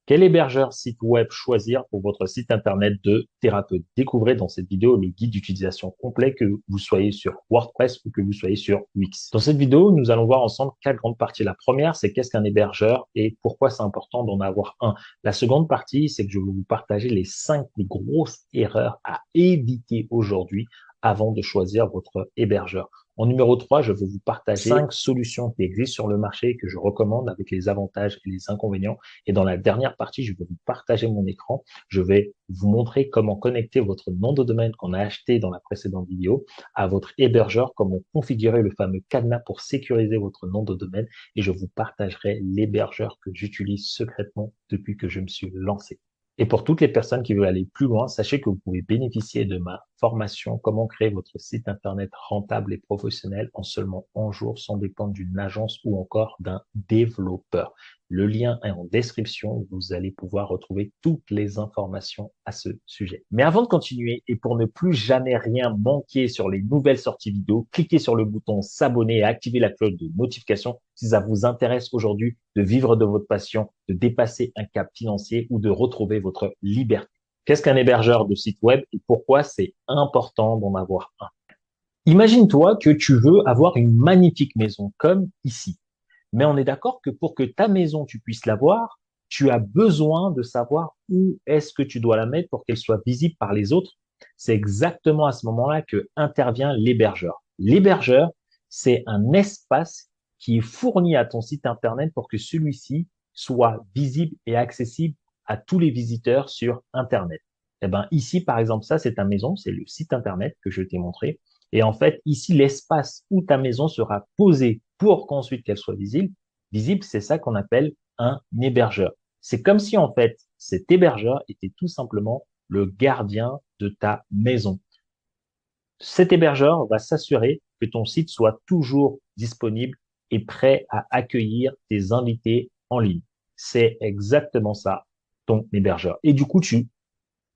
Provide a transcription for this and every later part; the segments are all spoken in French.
Quel hébergeur site web choisir pour votre site internet de thérapeute? Découvrez dans cette vidéo le guide d'utilisation complet, que vous soyez sur WordPress ou que vous soyez sur Wix. Dans cette vidéo, nous allons voir ensemble quatre grandes parties. La première, c'est qu'est-ce qu'un hébergeur et pourquoi c'est important d'en avoir un. La seconde partie, c'est que je vais vous partager les 5 plus grosses erreurs à éviter aujourd'hui avant de choisir votre hébergeur. En numéro 3, je vais vous partager 5 solutions qui existent sur le marché que je recommande avec les avantages et les inconvénients. Et dans la dernière partie, je vais vous partager mon écran. Je vais vous montrer comment connecter votre nom de domaine qu'on a acheté dans la précédente vidéo à votre hébergeur, comment configurer le fameux cadenas pour sécuriser votre nom de domaine. Et je vous partagerai l'hébergeur que j'utilise secrètement depuis que je me suis lancé. Et pour toutes les personnes qui veulent aller plus loin, sachez que vous pouvez bénéficier de ma formation Comment créer votre site internet rentable et professionnel en seulement 11 jours sans dépendre d'une agence ou encore d'un développeur. Le lien est en description, vous allez pouvoir retrouver toutes les informations à ce sujet. Mais avant de continuer et pour ne plus jamais rien manquer sur les nouvelles sorties vidéo, cliquez sur le bouton s'abonner et activez la cloche de notification si ça vous intéresse aujourd'hui de vivre de votre passion, de dépasser un cap financier ou de retrouver votre liberté. Qu'est-ce qu'un hébergeur de site web et pourquoi c'est important d'en avoir un? Imagine-toi que tu veux avoir une magnifique maison comme ici. Mais on est d'accord que pour que ta maison, tu puisses la voir, tu as besoin de savoir où est-ce que tu dois la mettre pour qu'elle soit visible par les autres. C'est exactement à ce moment-là que intervient l'hébergeur. L'hébergeur, c'est un espace qui est fourni à ton site internet pour que celui-ci soit visible et accessible à tous les visiteurs sur internet. Eh ben, ici, par exemple, ça, c'est ta maison, c'est le site internet que je t'ai montré. Et en fait, ici, l'espace où ta maison sera posée pour qu'ensuite qu'elle soit visible, c'est ça qu'on appelle un hébergeur. C'est comme si, en fait, cet hébergeur était tout simplement le gardien de ta maison. Cet hébergeur va s'assurer que ton site soit toujours disponible et prêt à accueillir tes invités en ligne. C'est exactement ça, ton hébergeur. Et du coup, tu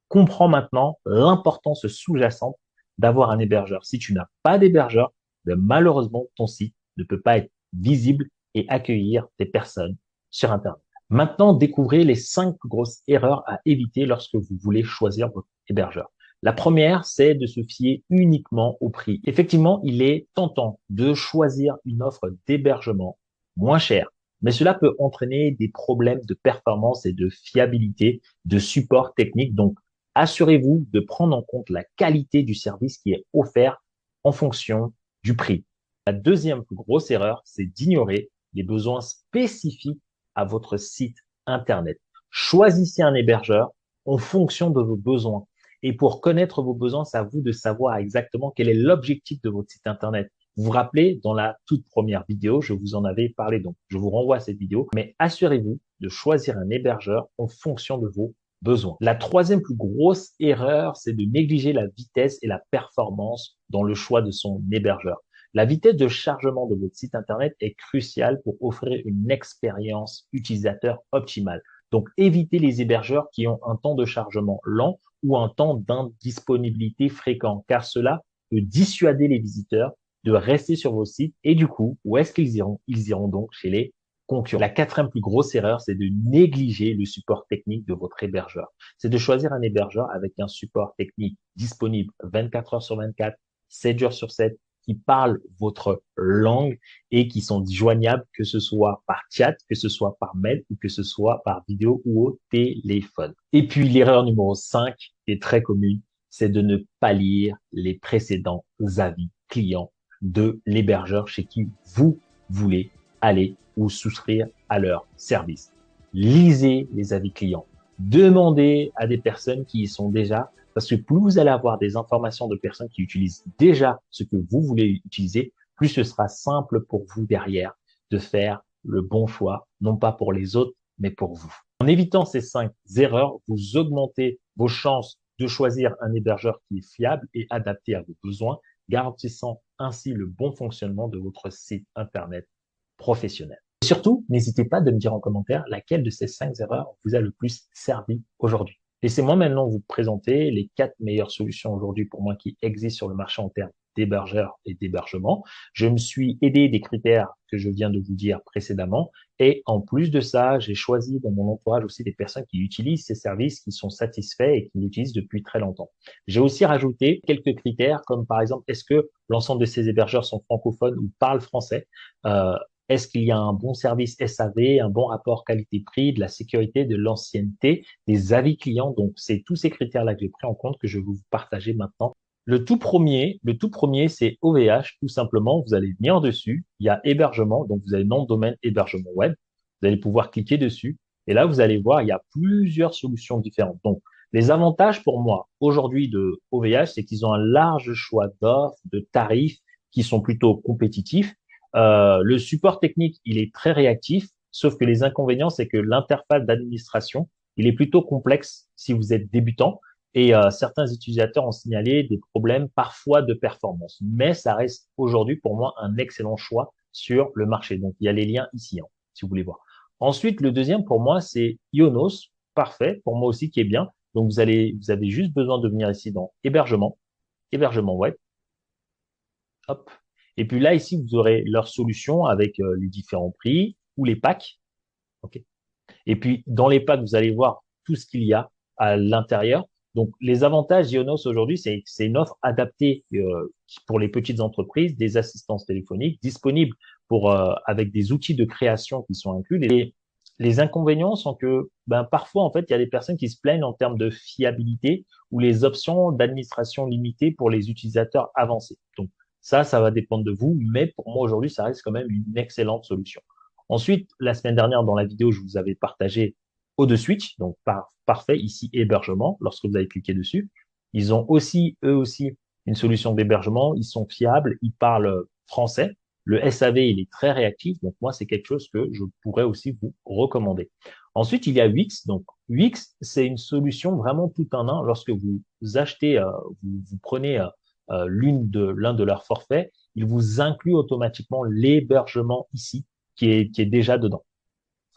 comprends maintenant l'importance sous-jacente d'avoir un hébergeur. Si tu n'as pas d'hébergeur, ben malheureusement, ton site ne peut pas être visible et accueillir des personnes sur Internet. Maintenant, découvrez les 5 grosses erreurs à éviter lorsque vous voulez choisir votre hébergeur. La première, c'est de se fier uniquement au prix. Effectivement, il est tentant de choisir une offre d'hébergement moins chère, mais cela peut entraîner des problèmes de performance et de fiabilité, de support technique. Donc, assurez-vous de prendre en compte la qualité du service qui est offert en fonction du prix. La deuxième plus grosse erreur, c'est d'ignorer les besoins spécifiques à votre site Internet. Choisissez un hébergeur en fonction de vos besoins. Et pour connaître vos besoins, c'est à vous de savoir exactement quel est l'objectif de votre site Internet. Vous vous rappelez, dans la toute première vidéo, je vous en avais parlé, donc je vous renvoie à cette vidéo, mais assurez-vous de choisir un hébergeur en fonction de vos besoin. La troisième plus grosse erreur, c'est de négliger la vitesse et la performance dans le choix de son hébergeur. La vitesse de chargement de votre site Internet est cruciale pour offrir une expérience utilisateur optimale. Donc, évitez les hébergeurs qui ont un temps de chargement lent ou un temps d'indisponibilité fréquent, car cela peut dissuader les visiteurs de rester sur vos sites et du coup, où est-ce qu'ils iront? Ils iront donc chez les concurrents. La quatrième plus grosse erreur, c'est de négliger le support technique de votre hébergeur. C'est de choisir un hébergeur avec un support technique disponible 24 heures sur 24, 7 jours sur 7, qui parlent votre langue et qui sont joignables, que ce soit par chat, que ce soit par mail ou que ce soit par vidéo ou au téléphone. Et puis, l'erreur numéro 5, qui est très commune, c'est de ne pas lire les précédents avis clients de l'hébergeur chez qui vous voulez aller ou souscrire à leur service. Lisez les avis clients. Demandez à des personnes qui y sont déjà, parce que plus vous allez avoir des informations de personnes qui utilisent déjà ce que vous voulez utiliser, plus ce sera simple pour vous derrière de faire le bon choix, non pas pour les autres, mais pour vous. En évitant ces 5 erreurs, vous augmentez vos chances de choisir un hébergeur qui est fiable et adapté à vos besoins, garantissant ainsi le bon fonctionnement de votre site Internet professionnel. Et surtout, n'hésitez pas de me dire en commentaire laquelle de ces 5 erreurs vous a le plus servi aujourd'hui. Laissez-moi maintenant vous présenter les 4 meilleures solutions aujourd'hui pour moi qui existent sur le marché en termes d'hébergeurs et d'hébergement. Je me suis aidé des critères que je viens de vous dire précédemment. Et en plus de ça, j'ai choisi dans mon entourage aussi des personnes qui utilisent ces services, qui sont satisfaits et qui l'utilisent depuis très longtemps. J'ai aussi rajouté quelques critères comme par exemple, est-ce que l'ensemble de ces hébergeurs sont francophones ou parlent français? Euh, Est-ce qu'il y a un bon service SAV, un bon rapport qualité-prix, de la sécurité, de l'ancienneté, des avis clients? Donc, c'est tous ces critères-là que j'ai pris en compte que je vais vous partager maintenant. Le tout premier, c'est OVH, tout simplement. Vous allez venir dessus. Il y a hébergement. Donc, vous avez nom de domaine hébergement web. Vous allez pouvoir cliquer dessus. Et là, vous allez voir, il y a plusieurs solutions différentes. Donc, les avantages pour moi aujourd'hui de OVH, c'est qu'ils ont un large choix d'offres, de tarifs qui sont plutôt compétitifs. Le support technique, il est très réactif, sauf que les inconvénients, c'est que l'interface d'administration, il est plutôt complexe si vous êtes débutant. Et certains utilisateurs ont signalé des problèmes parfois de performance. Mais ça reste aujourd'hui pour moi un excellent choix sur le marché. Donc il y a les liens ici, hein, si vous voulez voir. Ensuite, le deuxième pour moi, c'est Ionos. Parfait, pour moi aussi qui est bien. Donc vous avez juste besoin de venir ici dans hébergement, hébergement web. Hop. Et puis là, ici, vous aurez leur solution avec les différents prix ou les packs. OK. Et puis, dans les packs, vous allez voir tout ce qu'il y a à l'intérieur. Donc, les avantages d'Ionos aujourd'hui, c'est que c'est une offre adaptée pour les petites entreprises, des assistances téléphoniques disponibles avec des outils de création qui sont inclus. Les inconvénients sont que parfois, en fait, il y a des personnes qui se plaignent en termes de fiabilité ou les options d'administration limitées pour les utilisateurs avancés. Donc, ça va dépendre de vous, mais pour moi, aujourd'hui, ça reste quand même une excellente solution. Ensuite, la semaine dernière, dans la vidéo, je vous avais partagé O2Switch, donc parfait, ici, hébergement, lorsque vous avez cliqué dessus. Ils ont aussi, eux aussi, une solution d'hébergement. Ils sont fiables, ils parlent français. Le SAV, il est très réactif, donc moi, c'est quelque chose que je pourrais aussi vous recommander. Ensuite, il y a Wix. Donc, Wix, c'est une solution vraiment tout en un. Lorsque vous achetez, vous prenez l'un de leurs forfaits, il vous inclut automatiquement l'hébergement ici qui est déjà dedans.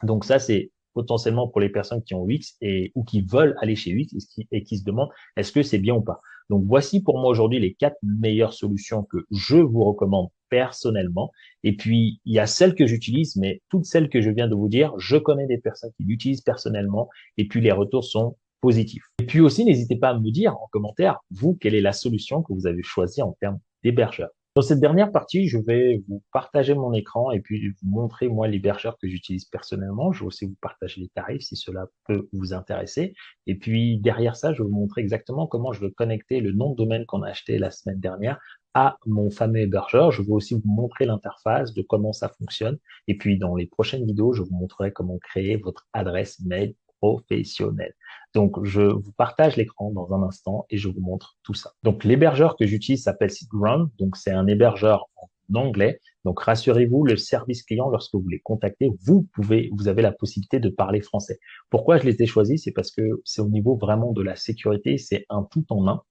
Donc ça, c'est potentiellement pour les personnes qui ont Wix ou qui veulent aller chez Wix et qui se demandent est-ce que c'est bien ou pas. Donc voici pour moi aujourd'hui les 4 meilleures solutions que je vous recommande personnellement. Et puis il y a celles que j'utilise, mais toutes celles que je viens de vous dire, je connais des personnes qui l'utilisent personnellement et puis les retours sont positifs. Et puis aussi, n'hésitez pas à me dire en commentaire, vous, quelle est la solution que vous avez choisie en termes d'hébergeur. Dans cette dernière partie, je vais vous partager mon écran et puis vous montrer, moi, l'hébergeur que j'utilise personnellement. Je vais aussi vous partager les tarifs si cela peut vous intéresser. Et puis, derrière ça, je vais vous montrer exactement comment je veux connecter le nom de domaine qu'on a acheté la semaine dernière à mon fameux hébergeur. Je vais aussi vous montrer l'interface de comment ça fonctionne. Et puis, dans les prochaines vidéos, je vous montrerai comment créer votre adresse mail professionnelle. Donc, je vous partage l'écran dans un instant et je vous montre tout ça. Donc, l'hébergeur que j'utilise s'appelle SiteGround. Donc, c'est un hébergeur en anglais. Donc, rassurez-vous, le service client, lorsque vous les contactez, vous avez la possibilité de parler français. Pourquoi je les ai choisis? C'est parce que c'est au niveau vraiment de la sécurité. C'est un tout en un.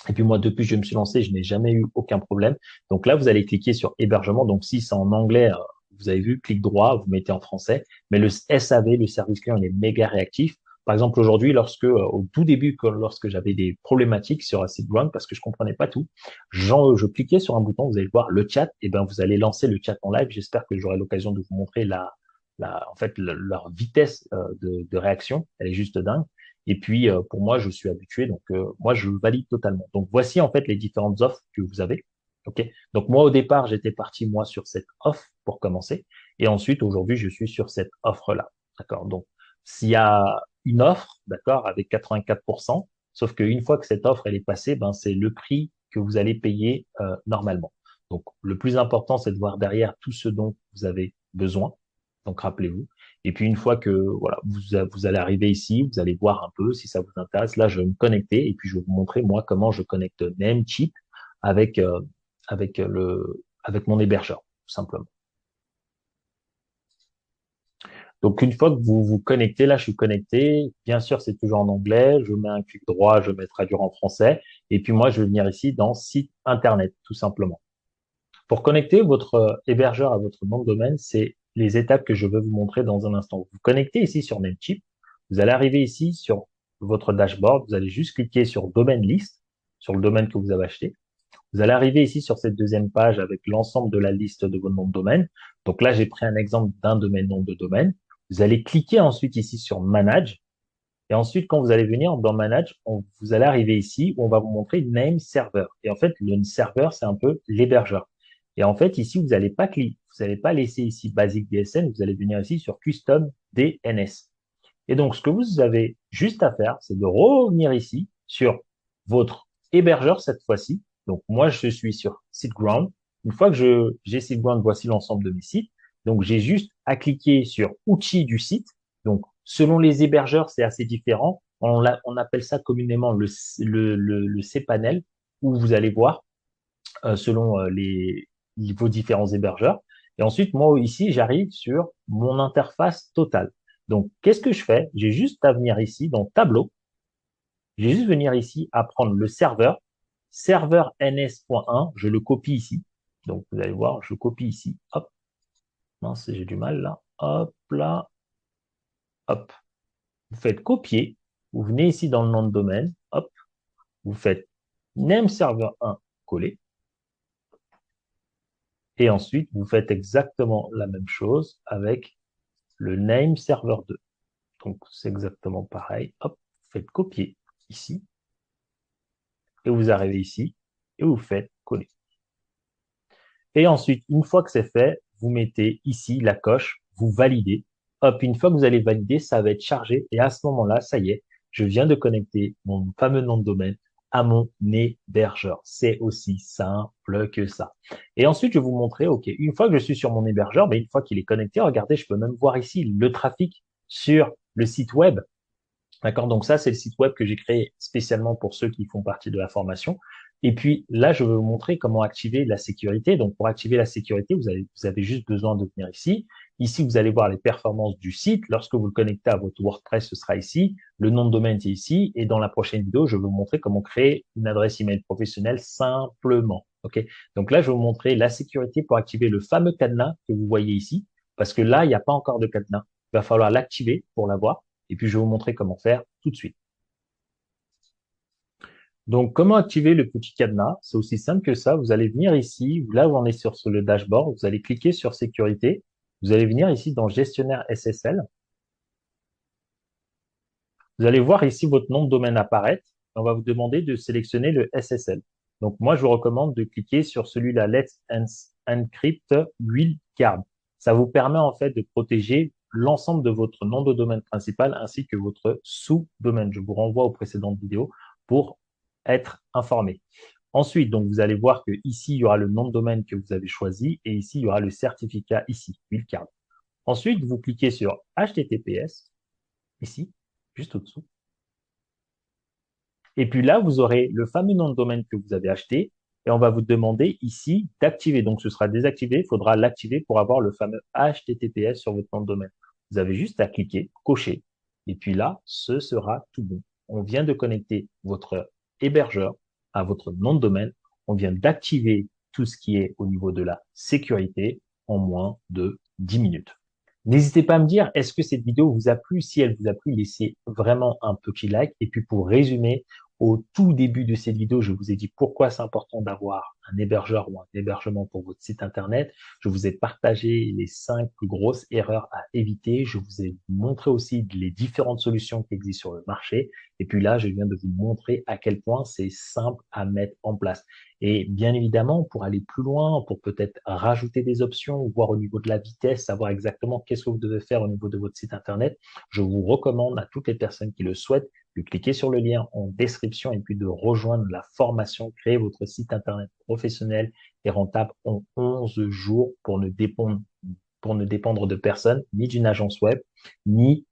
Et puis moi, depuis que je me suis lancé, je n'ai jamais eu aucun problème. Donc là, vous allez cliquer sur hébergement. Donc si c'est en anglais, vous avez vu, clic droit, vous mettez en français. Mais le SAV, le service client, il est méga réactif. Par exemple, aujourd'hui, au tout début, lorsque j'avais des problématiques sur un site ground parce que je comprenais pas tout, je cliquais sur un bouton, vous allez voir le chat, et ben vous allez lancer le chat en live. J'espère que j'aurai l'occasion de vous montrer en fait, leur vitesse de réaction. Elle est juste dingue. Et puis, pour moi, je suis habitué, donc moi, je valide totalement. Donc, voici en fait les différentes offres que vous avez. Ok. Donc, moi, au départ, j'étais parti moi sur cette offre pour commencer, et ensuite, aujourd'hui, je suis sur cette offre-là. D'accord. Donc, s'il y a une offre, d'accord, avec 84%, sauf qu'une fois que cette offre elle est passée, ben c'est le prix que vous allez payer normalement. Donc, le plus important, c'est de voir derrière tout ce dont vous avez besoin. Donc, rappelez-vous. Et puis, une fois que voilà, vous allez arriver ici, vous allez voir un peu si ça vous intéresse. Là, je vais me connecter et puis je vais vous montrer, moi, comment je connecte Namecheap avec, avec mon hébergeur, tout simplement. Donc, une fois que vous vous connectez, là, je suis connecté. Bien sûr, c'est toujours en anglais. Je mets un clic droit, je mets traduire en français. Et puis, moi, je vais venir ici dans site internet, tout simplement. Pour connecter votre hébergeur à votre nom de domaine, c'est les étapes que je vais vous montrer dans un instant. Vous connectez ici sur Namecheap. Vous allez arriver ici sur votre dashboard. Vous allez juste cliquer sur domaine liste, sur le domaine que vous avez acheté. Vous allez arriver ici sur cette deuxième page avec l'ensemble de la liste de vos noms de domaine. Donc là, j'ai pris un exemple d'un de mes noms de domaine. Vous allez cliquer ensuite ici sur Manage. Et ensuite, quand vous allez venir dans Manage, vous allez arriver ici où on va vous montrer Name Server. Et en fait, le serveur, c'est un peu l'hébergeur. Et en fait, ici, vous n'allez pas cliquer, vous n'allez pas laisser ici Basic DSN, vous allez venir ici sur Custom DNS. Et donc, ce que vous avez juste à faire, c'est de revenir ici sur votre hébergeur cette fois-ci. Donc, moi, je suis sur SiteGround. Une fois que j'ai SiteGround, voici l'ensemble de mes sites. Donc, j'ai juste à cliquer sur outils du site. Donc, selon les hébergeurs, c'est assez différent. On appelle ça communément le cPanel, où vous allez voir selon vos différents hébergeurs. Et ensuite, moi, ici, j'arrive sur mon interface totale. Donc, qu'est-ce que je fais? J'ai juste à venir ici dans Tableau. J'ai juste venir ici à prendre le serveur ns.1, je le copie ici. Donc, vous allez voir, je copie ici. Hop, mince, j'ai du mal là. Hop, là, hop. Vous faites copier. Vous venez ici dans le nom de domaine. Hop, vous faites name server 1 coller. Et ensuite, vous faites exactement la même chose avec le name server 2. Donc, c'est exactement pareil. Hop, vous faites copier ici. Et vous arrivez ici et vous faites coller. Et ensuite, une fois que c'est fait, vous mettez ici la coche, vous validez. Hop, une fois que vous allez valider, ça va être chargé. Et à ce moment-là, ça y est, je viens de connecter mon fameux nom de domaine à mon hébergeur. C'est aussi simple que ça. Et ensuite, je vais vous montrer, OK, une fois que je suis sur mon hébergeur, mais une fois qu'il est connecté, regardez, je peux même voir ici le trafic sur le site web. D'accord? Donc ça, c'est le site web que j'ai créé spécialement pour ceux qui font partie de la formation. Et puis là, je vais vous montrer comment activer la sécurité. Donc pour activer la sécurité, vous avez juste besoin de venir ici. Ici, vous allez voir les performances du site. Lorsque vous le connectez à votre WordPress, ce sera ici. Le nom de domaine est ici. Et dans la prochaine vidéo, je vais vous montrer comment créer une adresse email professionnelle simplement. OK? Donc là, je vais vous montrer la sécurité pour activer le fameux cadenas que vous voyez ici. Parce que là, il n'y a pas encore de cadenas. Il va falloir l'activer pour l'avoir. Et puis, je vais vous montrer comment faire tout de suite. Donc, comment activer le petit cadenas? C'est aussi simple que ça. Vous allez venir ici, là où on est sur le dashboard, vous allez cliquer sur sécurité. Vous allez venir ici dans gestionnaire SSL. Vous allez voir ici votre nom de domaine apparaître. On va vous demander de sélectionner le SSL. Donc, moi, je vous recommande de cliquer sur celui-là, Let's Encrypt Will Card. Ça vous permet en fait de protéger l'ensemble de votre nom de domaine principal ainsi que votre sous-domaine. Je vous renvoie aux précédentes vidéos pour être informé. Ensuite, donc, vous allez voir que ici, il y aura le nom de domaine que vous avez choisi et ici, il y aura le certificat ici, Will Card. Ensuite, vous cliquez sur HTTPS ici, juste au-dessous. Et puis là, vous aurez le fameux nom de domaine que vous avez acheté et on va vous demander ici d'activer. Donc, ce sera désactivé. Il faudra l'activer pour avoir le fameux HTTPS sur votre nom de domaine. Vous avez juste à cliquer, cocher. Et puis là, ce sera tout bon. On vient de connecter votre hébergeur à votre nom de domaine. On vient d'activer tout ce qui est au niveau de la sécurité en moins de 10 minutes. N'hésitez pas à me dire, est-ce que cette vidéo vous a plu? Si elle vous a plu, laissez vraiment un petit like. Et puis pour résumer, au tout début de cette vidéo, je vous ai dit pourquoi c'est important d'avoir un hébergeur ou un hébergement pour votre site internet. Je vous ai partagé les 5 plus grosses erreurs à éviter. Je vous ai montré aussi les différentes solutions qui existent sur le marché. Et puis là, je viens de vous montrer à quel point c'est simple à mettre en place. Et bien évidemment, pour aller plus loin, pour peut-être rajouter des options, voir au niveau de la vitesse, savoir exactement qu'est-ce que vous devez faire au niveau de votre site internet, je vous recommande à toutes les personnes qui le souhaitent de cliquer sur le lien en description et puis de rejoindre la formation Créer votre site internet professionnel et rentable en 11 jours pour ne dépendre de personne, ni d'une agence web, ni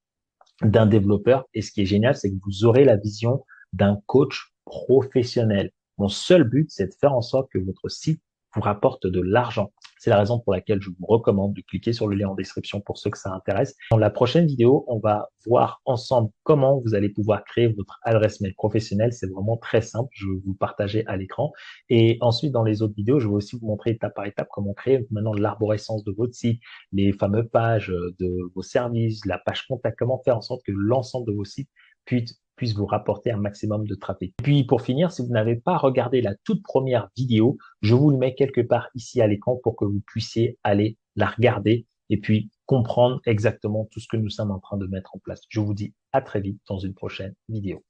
d'un développeur. Et ce qui est génial, c'est que vous aurez la vision d'un coach professionnel. Mon seul but, c'est de faire en sorte que votre site vous rapporte de l'argent. C'est la raison pour laquelle je vous recommande de cliquer sur le lien en description pour ceux que ça intéresse. Dans la prochaine vidéo, on va voir ensemble comment vous allez pouvoir créer votre adresse mail professionnelle. C'est vraiment très simple. Je vais vous le partager à l'écran. Et ensuite, dans les autres vidéos, je vais aussi vous montrer étape par étape comment créer maintenant l'arborescence de votre site, les fameuses pages de vos services, la page contact, comment faire en sorte que l'ensemble de vos sites puisse vous rapporter un maximum de trafic. Et puis pour finir, si vous n'avez pas regardé la toute première vidéo, je vous le mets quelque part ici à l'écran pour que vous puissiez aller la regarder et puis comprendre exactement tout ce que nous sommes en train de mettre en place. Je vous dis à très vite dans une prochaine vidéo.